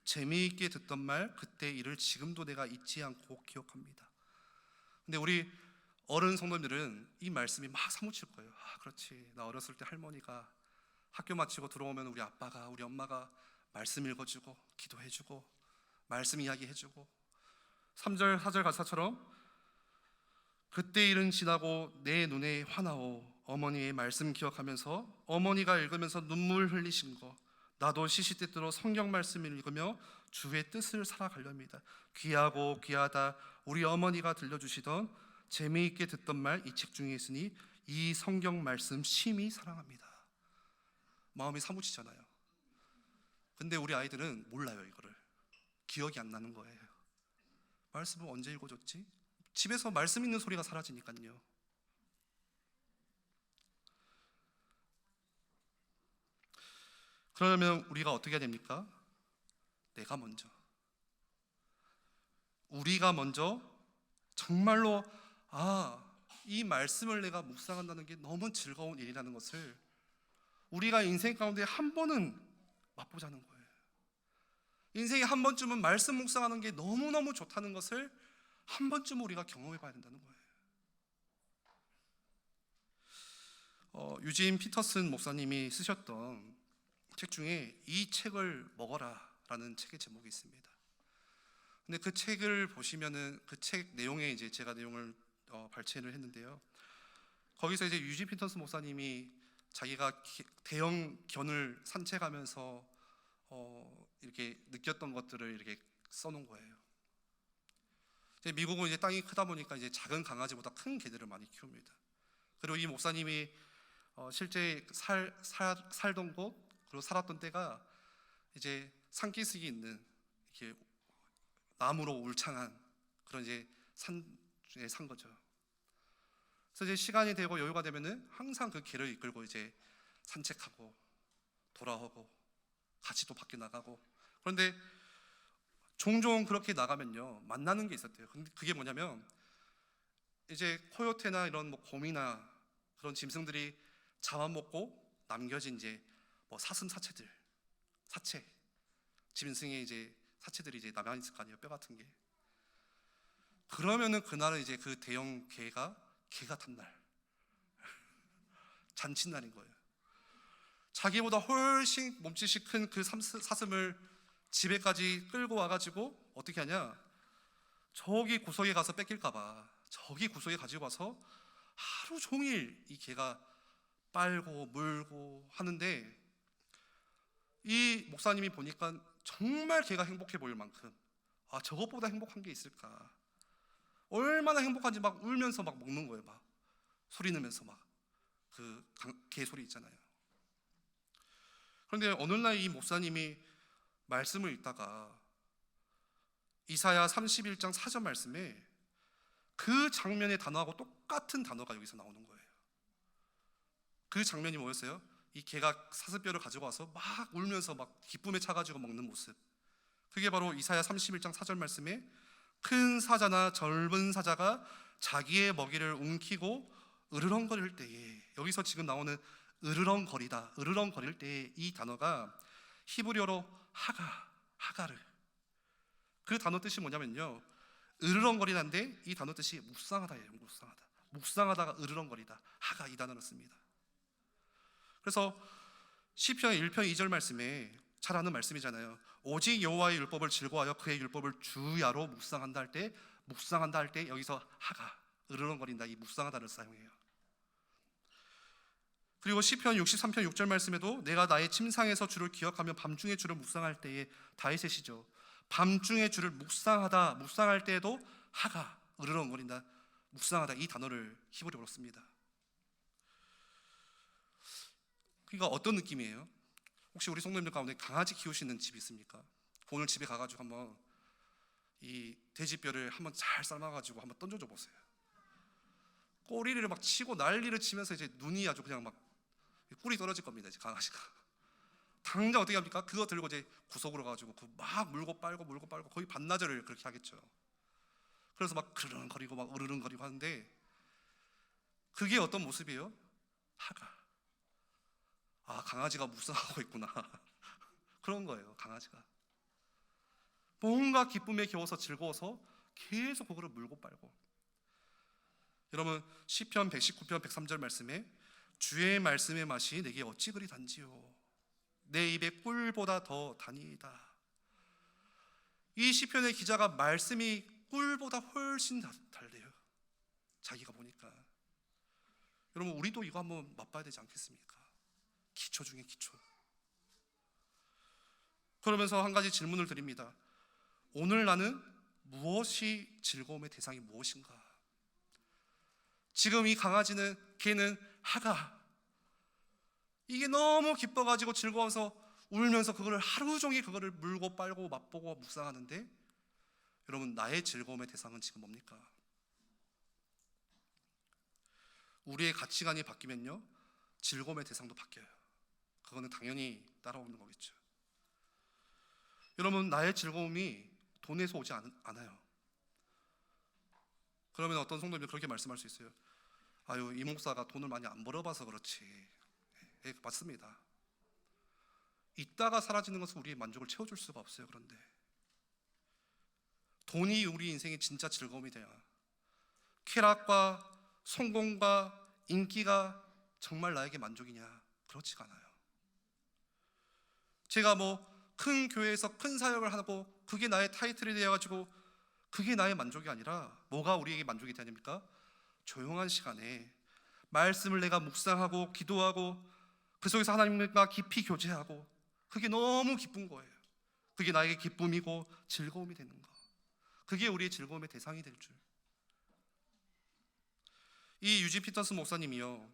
재미있게 듣던 말 그때 일을 지금도 내가 잊지 않고 기억합니다. 근데 우리 어른 성도님들은 이 말씀이 막 사무칠 거예요. 아 그렇지, 나 어렸을 때 할머니가 학교 마치고 들어오면 우리 아빠가 우리 엄마가 말씀 읽어주고 기도해주고 말씀 이야기해주고 3절 4절 가사처럼 그때 일은 지나고 내 눈에 환하오 어머니의 말씀 기억하면서 어머니가 읽으면서 눈물 흘리신 거 나도 시시때때로 성경 말씀을 읽으며 주의 뜻을 살아가렵니다. 귀하고 귀하다 우리 어머니가 들려주시던 재미있게 듣던 말 이 책 중에 있으니 이 성경 말씀 심히 사랑합니다. 마음이 사무치잖아요. 근데 우리 아이들은 몰라요. 이거를 기억이 안 나는 거예요. 말씀을 언제 읽어줬지? 집에서 말씀 읽는 소리가 사라지니까요. 그러면 우리가 어떻게 해야 됩니까? 우리가 먼저 정말로 이 말씀을 내가 묵상한다는 게 너무 즐거운 일이라는 것을 우리가 인생 가운데 한 번은 맛보자는 거예요. 인생에 한 번쯤은 말씀 묵상하는 게 너무너무 좋다는 것을 한 번쯤 우리가 경험해 봐야 된다는 거예요. 유진 피터슨 목사님이 쓰셨던 책 중에 이 책을 먹어라 라는 책의 제목이 있습니다. 근데 그 책을 보시면은 그 책 내용에 이제 제가 내용을 발췌를 했는데요. 거기서 이제 유진 피터슨 목사님이 자기가 대형 견을 산책하면서 이렇게 느꼈던 것들을 이렇게 써놓은 거예요. 이제 미국은 이제 땅이 크다 보니까 이제 작은 강아지보다 큰 개들을 많이 키웁니다. 그리고 이 목사님이 실제 살던 곳 그리고 살았던 때가 이제 산기슭이 있는 이렇게 나무로 울창한 그런 이제 산에 산 거죠. 그래서 이제 시간이 되고 여유가 되면은 항상 그 개를 이끌고 이제 산책하고 돌아오고 같이 또 밖에 나가고. 그런데 종종 그렇게 나가면요 만나는 게 있었대요. 근데 그게 뭐냐면 이제 코요테나 이런 뭐 곰이나 그런 짐승들이 잡아먹고 남겨진 이제 뭐 사슴 사체 짐승의 이제 사체들이 이제 남아 있을 거 아니에요. 뼈 같은 게. 그러면은 그날은 이제 그 대형 개가 탄 날 잔칫날인 거예요. 자기보다 훨씬 몸짓이 큰 그 사슴을 집에까지 끌고 와가지고 어떻게 하냐, 저기 구석에 가서 뺏길까봐 저기 구석에 가지고 와서 하루 종일 이 개가 빨고 물고 하는데 이 목사님이 보니까 정말 개가 행복해 보일 만큼 저것보다 행복한 게 있을까, 얼마나 행복한지 막 울면서 막 먹는 거예요. 막 소리 내면서 막 그 개 소리 있잖아요. 그런데 어느 날 이 목사님이 말씀을 읽다가 이사야 31장 4절 말씀에 그 장면의 단어하고 똑같은 단어가 여기서 나오는 거예요. 그 장면이 뭐였어요? 이 개가 사슴뼈를 가지고 와서 막 울면서 막 기쁨에 차가지고 먹는 모습. 그게 바로 이사야 31장 4절 말씀에 큰 사자나 젊은 사자가 자기의 먹이를 움키고 으르렁거릴 때에, 여기서 지금 나오는 으르렁거릴 때에 이 단어가 히브리어로 하가르. 그 단어 뜻이 뭐냐면요, 으르렁거리는데 이 단어 뜻이 묵상하다예요. 묵상하다가 으르렁거리다, 하가, 이 단어를 씁니다. 그래서 시편 1편 2절 말씀에 잘 아는 말씀이잖아요. 오직 여호와의 율법을 즐거워하여 그의 율법을 주야로 묵상한다 할 때 여기서 하가, 으르렁거린다, 이 묵상하다를 사용해요. 그리고 시편 63편 6절 말씀에도 내가 나의 침상에서 주를 기억하며 밤중에 주를 묵상할 때에 다윗이시죠. 밤중에 주를 묵상할 때에도 하가 으르렁거린다, 묵상하다 이 단어를 히브리어로 씁니다. 그러니까 어떤 느낌이에요? 혹시 우리 성도님들 가운데 강아지 키우시는 집이 있습니까? 오늘 집에 가가지고 한번 이 돼지뼈를 한번 잘 삶아가지고 한번 던져줘 보세요. 꼬리를 막 치고 난리를 치면서 이제 눈이 아주 그냥 막 꿀이 떨어질 겁니다. 이제 강아지가 당장 어떻게 합니까? 그거 들고 이제 구석으로 가가지고 그 막 물고 빨고 거의 반나절을 그렇게 하겠죠. 그래서 막 그르릉거리고 막 으르릉거리고 하는데 그게 어떤 모습이에요? 하가 강아지가 묵상하고 있구나 그런 거예요. 강아지가 뭔가 기쁨에 겨워서 즐거워서 계속 그거를 물고 빨고. 여러분 시편 119편 103절 말씀에 주의 말씀의 맛이 내게 어찌 그리 단지요 내 입에 꿀보다 더 다니이다. 이 시편의 기자가 말씀이 꿀보다 훨씬 달래요. 자기가 보니까. 여러분 우리도 이거 한번 맛봐야 되지 않겠습니까? 기초 중에 기초. 그러면서 한 가지 질문을 드립니다. 오늘 나는 무엇이 즐거움의 대상이 무엇인가? 지금 이 강아지는 걔는 하가 이게 너무 기뻐가지고 즐거워서 울면서 그거를 하루 종일 그거를 물고 빨고 맛보고 묵상하는데 여러분 나의 즐거움의 대상은 지금 뭡니까? 우리의 가치관이 바뀌면요 즐거움의 대상도 바뀌어요. 그거는 당연히 따라오는 거겠죠. 여러분 나의 즐거움이 돈에서 오지 않아요. 그러면 어떤 성도님들 그렇게 말씀할 수 있어요. 아유 이 목사가 돈을 많이 안 벌어봐서 그렇지. 예, 맞습니다. 있다가 사라지는 것은 우리의 만족을 채워줄 수가 없어요. 그런데 돈이 우리 인생의 진짜 즐거움이 돼야 쾌락과 성공과 인기가 정말 나에게 만족이냐? 그렇지가 않아요. 제가 뭐 큰 교회에서 큰 사역을 하고 그게 나의 타이틀이 되어가지고 그게 나의 만족이 아니라 뭐가 우리에게 만족이 되야 됩니까? 조용한 시간에 말씀을 내가 묵상하고 기도하고 그 속에서 하나님과 깊이 교제하고 그게 너무 기쁜 거예요. 그게 나에게 기쁨이고 즐거움이 되는 거. 그게 우리의 즐거움의 대상이 될 줄. 이 유지 피터스 목사님이요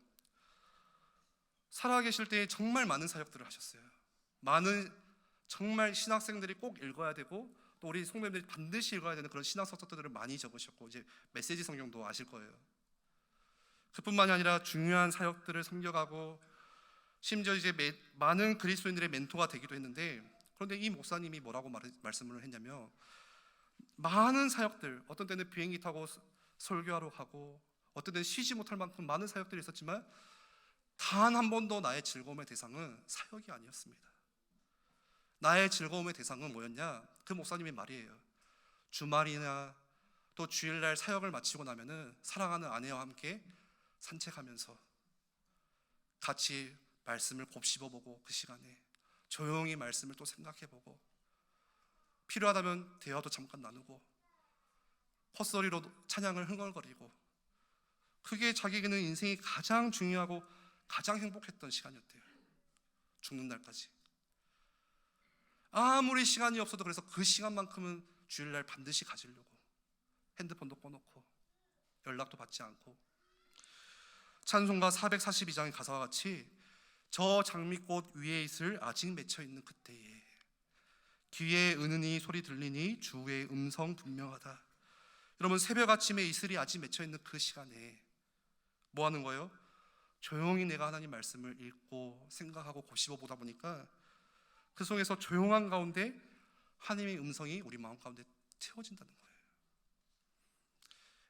살아계실 때 정말 많은 사역들을 하셨어요. 많은 정말 신학생들이 꼭 읽어야 되고 또 우리 성도님들이 반드시 읽어야 되는 그런 신학 서적들을 많이 적으셨고 이제 메시지 성경도 아실 거예요. 그뿐만이 아니라 중요한 사역들을 섬겨가고 심지어 이제 많은 그리스도인들의 멘토가 되기도 했는데 그런데 이 목사님이 뭐라고 말씀을 했냐면 많은 사역들 어떤 때는 비행기 타고 설교하러 가고 어떤 때는 쉬지 못할 만큼 많은 사역들이 있었지만 단 한 번도 나의 즐거움의 대상은 사역이 아니었습니다. 나의 즐거움의 대상은 뭐였냐? 그 목사님의 말이에요. 주말이나 또 주일날 사역을 마치고 나면은 사랑하는 아내와 함께 산책하면서 같이 말씀을 곱씹어보고 그 시간에 조용히 말씀을 또 생각해보고 필요하다면 대화도 잠깐 나누고 헛소리로 찬양을 흥얼거리고 그게 자기에게는 인생이 가장 중요하고 가장 행복했던 시간이었대요. 죽는 날까지. 아무리 시간이 없어도 그래서 그 시간만큼은 주일날 반드시 가지려고 핸드폰도 꺼놓고 연락도 받지 않고 찬송가 442장의 가사와 같이 저 장미꽃 위에 있을 아직 맺혀있는 그때에 귀에 은은히 소리 들리니 주의 음성 분명하다. 여러분 새벽 아침에 이슬이 아직 맺혀있는 그 시간에 뭐 하는 거예요? 조용히 내가 하나님 말씀을 읽고 생각하고 곱씹어 보다 보니까 그 속에서 조용한 가운데 하나님의 음성이 우리 마음 가운데 채워진다는 거예요.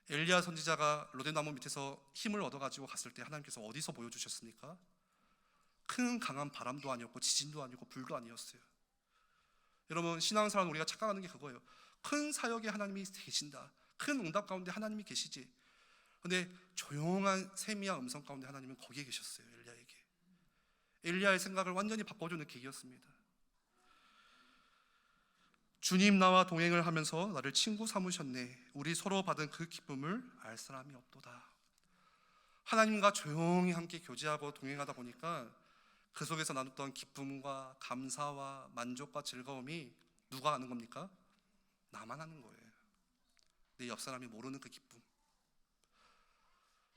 엘리야 선지자가 로데나무 밑에서 힘을 얻어가지고 갔을 때 하나님께서 어디서 보여주셨습니까? 큰 강한 바람도 아니었고 지진도 아니고 불도 아니었어요. 여러분 신앙생활 우리가 착각하는 게 그거예요. 큰 사역에 하나님이 계신다. 큰 응답 가운데 하나님이 계시지. 근데 조용한 세미한 음성 가운데 하나님은 거기에 계셨어요. 엘리야에게. 엘리야의 생각을 완전히 바꿔주는 계기였습니다. 주님 나와 동행을 하면서 나를 친구 삼으셨네. 우리 서로 받은 그 기쁨을 알 사람이 없도다. 하나님과 조용히 함께 교제하고 동행하다 보니까 그 속에서 나눴던 기쁨과 감사와 만족과 즐거움이 누가 아는 겁니까? 나만 아는 거예요. 내 옆 사람이 모르는 그 기쁨.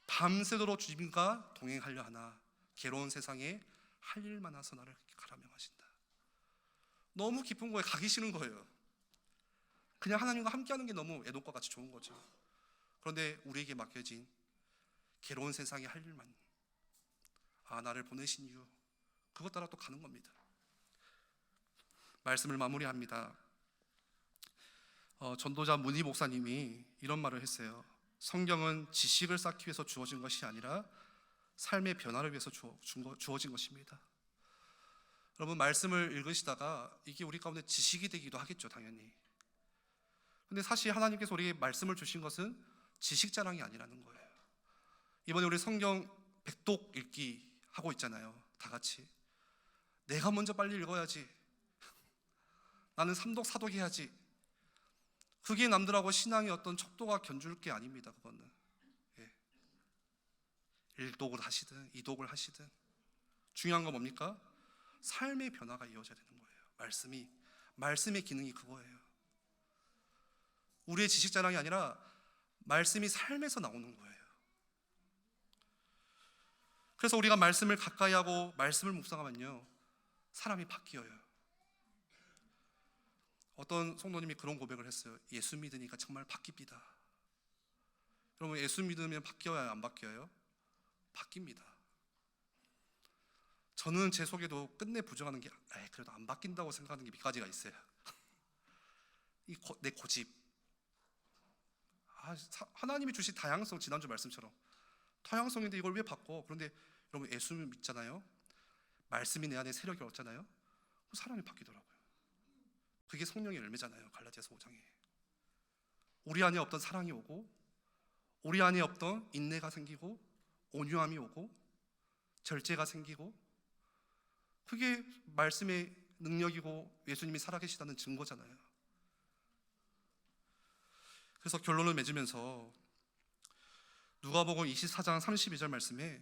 밤새도록 주님과 동행하려 하나 괴로운 세상에 할 일 많아서 나를 가라 명하신다. 너무 기쁜 거예요. 가기 싫은 거예요. 그냥 하나님과 함께하는 게 너무 애독과 같이 좋은 거죠. 그런데 우리에게 맡겨진 괴로운 세상에 할 일만, 나를 보내신 이유, 그것 따라 또 가는 겁니다. 말씀을 마무리합니다. 전도자 문희 목사님이 이런 말을 했어요. 성경은 지식을 쌓기 위해서 주어진 것이 아니라 삶의 변화를 위해서 주어진 것입니다. 여러분, 말씀을 읽으시다가 이게 우리 가운데 지식이 되기도 하겠죠, 당연히. 근데 사실 하나님께서 우리에게 말씀을 주신 것은 지식 자랑이 아니라는 거예요. 이번에 우리 성경 백독 읽기 하고 있잖아요, 다 같이. 내가 먼저 빨리 읽어야지, 나는 삼독 사독 해야지, 그게 남들하고 신앙의 어떤 척도가 견줄 게 아닙니다. 그거는 1독을 하시든 2독을 하시든 중요한 건 뭡니까? 삶의 변화가 이어져야 되는 거예요. 말씀의 기능이 그거예요. 우리의 지식 자랑이 아니라 말씀이 삶에서 나오는 거예요. 그래서 우리가 말씀을 가까이 하고 말씀을 묵상하면요, 사람이 바뀌어요. 어떤 성도님이 그런 고백을 했어요. 예수 믿으니까 정말 바뀝니다. 여러분, 예수 믿으면 바뀌어야 안 바뀌어요? 바뀝니다. 저는 제 속에도 끝내 부정하는 게 그래도 안 바뀐다고 생각하는 게 몇 가지가 있어요. 내 고집. 하나님이 주신 다양성, 지난주 말씀처럼 다양성인데 이걸 왜 바꿔? 그런데 여러분, 예수 믿잖아요. 말씀이 내 안에 세력이 얻잖아요. 사람이 바뀌더라고요. 그게 성령의 열매잖아요. 갈라디아서 5장에 우리 안에 없던 사랑이 오고, 우리 안에 없던 인내가 생기고, 온유함이 오고, 절제가 생기고, 그게 말씀의 능력이고 예수님이 살아계시다는 증거잖아요. 그래서 결론을 맺으면서 누가복음 24장 32절 말씀에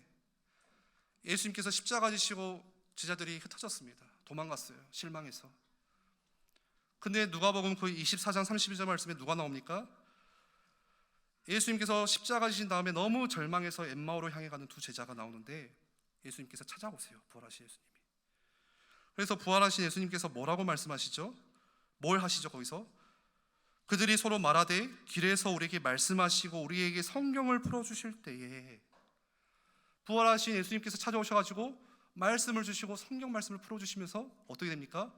예수님께서 십자가 지시고 제자들이 흩어졌습니다. 도망갔어요, 실망해서. 근데 누가복음 그 24장 32절 말씀에 누가 나옵니까? 예수님께서 십자가 지신 다음에 너무 절망해서 엠마오로 향해 가는 두 제자가 나오는데 예수님께서 찾아오세요, 부활하신 예수님이. 그래서 부활하신 예수님께서 뭐라고 말씀하시죠? 뭘 하시죠 거기서? 그들이 서로 말하되 길에서 우리에게 말씀하시고 우리에게 성경을 풀어주실 때에, 부활하신 예수님께서 찾아오셔가지고 말씀을 주시고 성경 말씀을 풀어주시면서 어떻게 됩니까?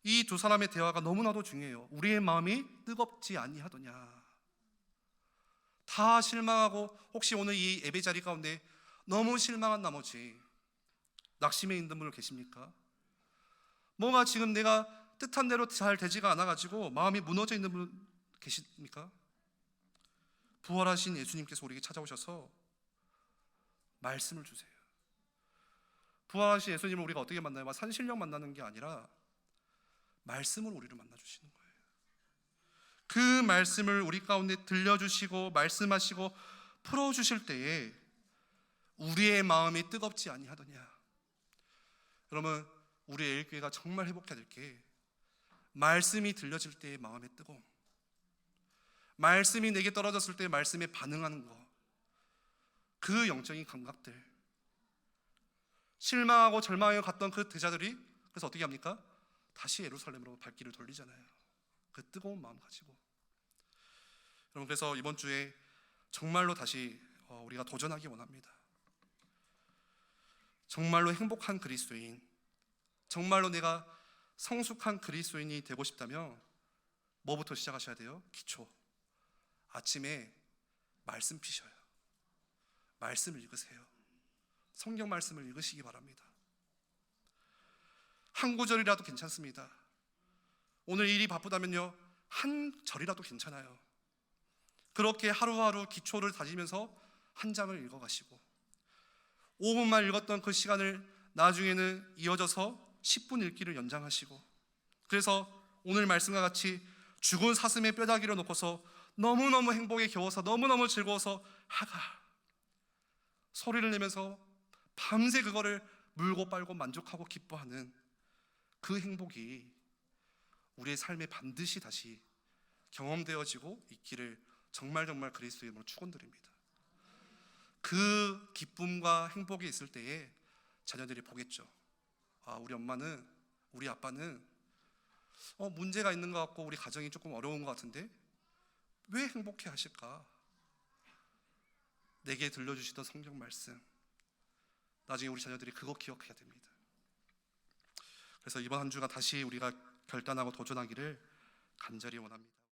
이 두 사람의 대화가 너무나도 중요해요. 우리의 마음이 뜨겁지 아니하더냐. 다 실망하고, 혹시 오늘 이 예배 자리 가운데 너무 실망한 나머지 낙심해 있는 분들 계십니까? 뭔가 지금 내가 뜻한 대로 잘 되지가 않아가지고 마음이 무너져 있는 분 계십니까? 부활하신 예수님께서 우리에게 찾아오셔서 말씀을 주세요. 부활하신 예수님을 우리가 어떻게 만나요? 산신령 만나는 게 아니라 말씀으로 우리를 만나주시는 거예요. 그 말씀을 우리 가운데 들려주시고 말씀하시고 풀어주실 때에 우리의 마음이 뜨겁지 아니하더냐. 여러분, 우리 애일교회가 정말 회복해야 될 게 말씀이 들려질 때의 마음의 뜨거움, 말씀이 내게 떨어졌을 때 말씀에 반응하는 거, 그 영적인 감각들. 실망하고 절망해 갔던 그 제자들이 그래서 어떻게 합니까? 다시 예루살렘으로 발길을 돌리잖아요. 그 뜨거운 마음 가지고. 여러분, 그래서 이번 주에 정말로 다시 우리가 도전하기 원합니다. 정말로 행복한 그리스도인, 정말로 내가 성숙한 그리스도인이 되고 싶다면 뭐부터 시작하셔야 돼요? 기초. 아침에 말씀 피셔요. 말씀을 읽으세요. 성경 말씀을 읽으시기 바랍니다. 한 구절이라도 괜찮습니다. 오늘 일이 바쁘다면요, 한 절이라도 괜찮아요. 그렇게 하루하루 기초를 다지면서 한 장을 읽어가시고, 5분만 읽었던 그 시간을 나중에는 이어져서 10분 읽기를 연장하시고, 그래서 오늘 말씀과 같이 죽은 사슴의 뼈다귀를 놓고서 너무너무 행복에 겨워서 너무너무 즐거워서 하가, 소리를 내면서 밤새 그거를 물고 빨고 만족하고 기뻐하는 그 행복이 우리의 삶에 반드시 다시 경험되어지고 있기를 정말 그리스도의 이름으로 축원드립니다. 그 기쁨과 행복이 있을 때에 자녀들이 보겠죠. 아, 우리 엄마는, 우리 아빠는 문제가 있는 것 같고 우리 가정이 조금 어려운 것 같은데 왜 행복해 하실까? 내게 들려주시던 성경 말씀, 나중에 우리 자녀들이 그거 기억해야 됩니다. 그래서 이번 한 주간 다시 우리가 결단하고 도전하기를 간절히 원합니다.